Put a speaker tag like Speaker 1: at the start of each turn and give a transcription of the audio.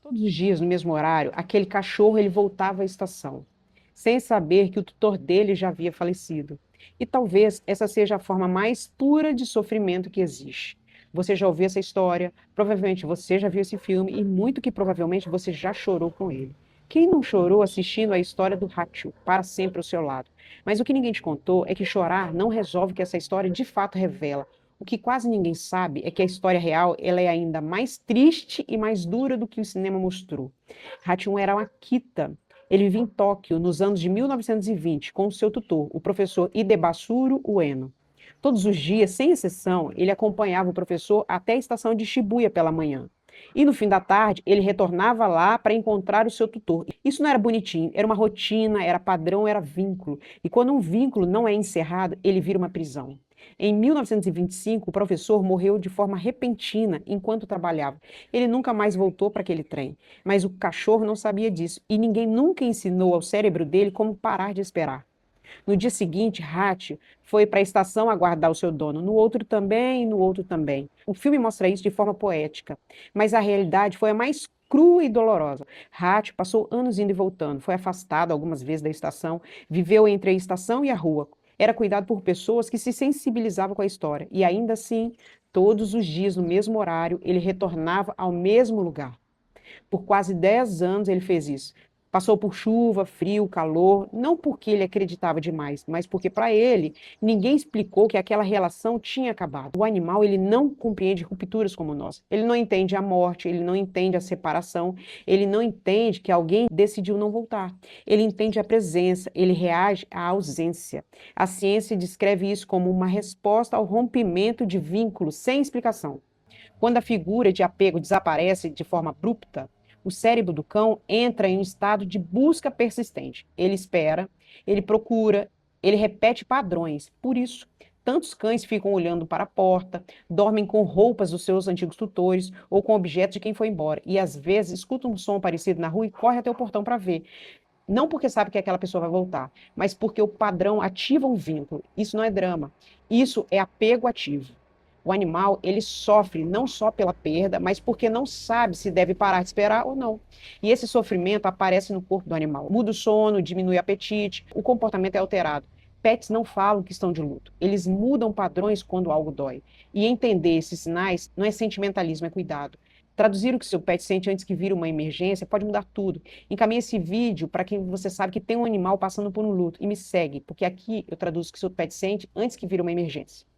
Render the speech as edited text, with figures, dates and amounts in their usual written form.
Speaker 1: Todos os dias, no mesmo horário, aquele cachorro ele voltava à estação, sem saber que o tutor dele já havia falecido. E talvez essa seja a forma mais pura de sofrimento que existe. Você já ouviu essa história, provavelmente você já viu esse filme e muito que provavelmente você já chorou com ele. Quem não chorou assistindo a história do Hátil, para sempre ao seu lado? Mas o que ninguém te contou é que chorar não resolve o que essa história de fato revela. O que quase ninguém sabe é que a história real ela é ainda mais triste e mais dura do que o cinema mostrou. Hachimura era um Akita. Ele vivia em Tóquio nos anos de 1920 com o seu tutor, o professor Idebasuro Ueno. Todos os dias, sem exceção, ele acompanhava o professor até a estação de Shibuya pela manhã. E no fim da tarde, ele retornava lá para encontrar o seu tutor. Isso não era bonitinho, era uma rotina, era padrão, era vínculo. E quando um vínculo não é encerrado, ele vira uma prisão. Em 1925, o professor morreu de forma repentina enquanto trabalhava. Ele nunca mais voltou para aquele trem. Mas o cachorro não sabia disso e ninguém nunca ensinou ao cérebro dele como parar de esperar. No dia seguinte, Hatch foi para a estação aguardar o seu dono. No outro também, no outro também. O filme mostra isso de forma poética, mas a realidade foi a mais crua e dolorosa. Hatch passou anos indo e voltando, foi afastado algumas vezes da estação, viveu entre a estação e a rua. Era cuidado por pessoas que se sensibilizavam com a história. E ainda assim, todos os dias, no mesmo horário, ele retornava ao mesmo lugar. Por quase 10 anos ele fez isso. Passou por chuva, frio, calor, não porque ele acreditava demais, mas porque para ele ninguém explicou que aquela relação tinha acabado. O animal ele não compreende rupturas como nós. Ele não entende a morte, ele não entende a separação, ele não entende que alguém decidiu não voltar. Ele entende a presença, ele reage à ausência. A ciência descreve isso como uma resposta ao rompimento de vínculos sem explicação. Quando a figura de apego desaparece de forma abrupta, o cérebro do cão entra em um estado de busca persistente. Ele espera, ele procura, ele repete padrões. Por isso, tantos cães ficam olhando para a porta, dormem com roupas dos seus antigos tutores ou com objetos de quem foi embora. E às vezes escutam um som parecido na rua e corre até o portão para ver. Não porque sabe que aquela pessoa vai voltar, mas porque o padrão ativa um vínculo. Isso não é drama. Isso é apego ativo. O animal, ele sofre não só pela perda, mas porque não sabe se deve parar de esperar ou não. E esse sofrimento aparece no corpo do animal. Muda o sono, diminui o apetite, o comportamento é alterado. Pets não falam que estão de luto. Eles mudam padrões quando algo dói. E entender esses sinais não é sentimentalismo, é cuidado. Traduzir o que seu pet sente antes que vire uma emergência pode mudar tudo. Encaminhe esse vídeo para quem você sabe que tem um animal passando por um luto e me segue, porque aqui eu traduzo o que seu pet sente antes que vire uma emergência.